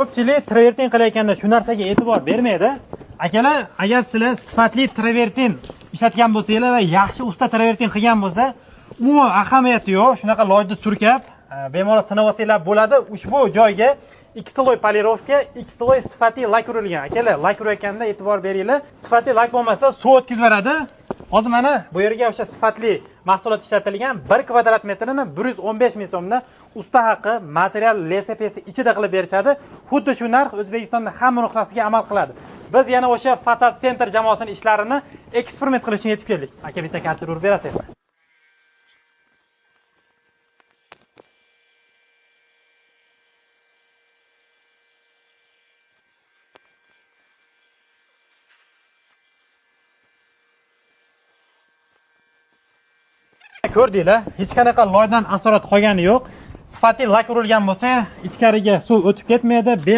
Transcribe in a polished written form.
Ko'pchilik travertin qilayotganda shu narsaga e'tibor bermaydi. Akalar, agar sizlar sifatli travertin ishlatgan bo'lsanglar va yaxshi usta travertin qilgan bo'lsa, umuman ahamiyati yo'q. Shunaqa loyda surkab, bemalol sinab olsanglar bo'ladi. Ushbu joyga ikki sloy polirovka, ikki sloy sifatli lak urilgan. Akalar, lak urayotganda e'tibor beringlar. Sifatli lak bo'lmasa, suv o'tkazib beradi. Hozir mana bu yerga o'sha sifatli mahsulot ishlatilgan 1 kvadrat metrini 115 ming so'mdan usta haqqi material LSPsi ichida qilib berishadi. Xuddi shu narx O'zbekistonda hamma nuqtasiga amal qiladi. Biz yana o'sha Fasad Center jamoasining ishlarini eksperiment qilish uchun yetib keldik. Aka bitta karta urib berasizmi? Ko'rdinglar, hech qanaqa loydan asorat qolgani yo'q. Sifatli lak urilgan bo'lsa, ichkariga suv o'tib ketmaydi.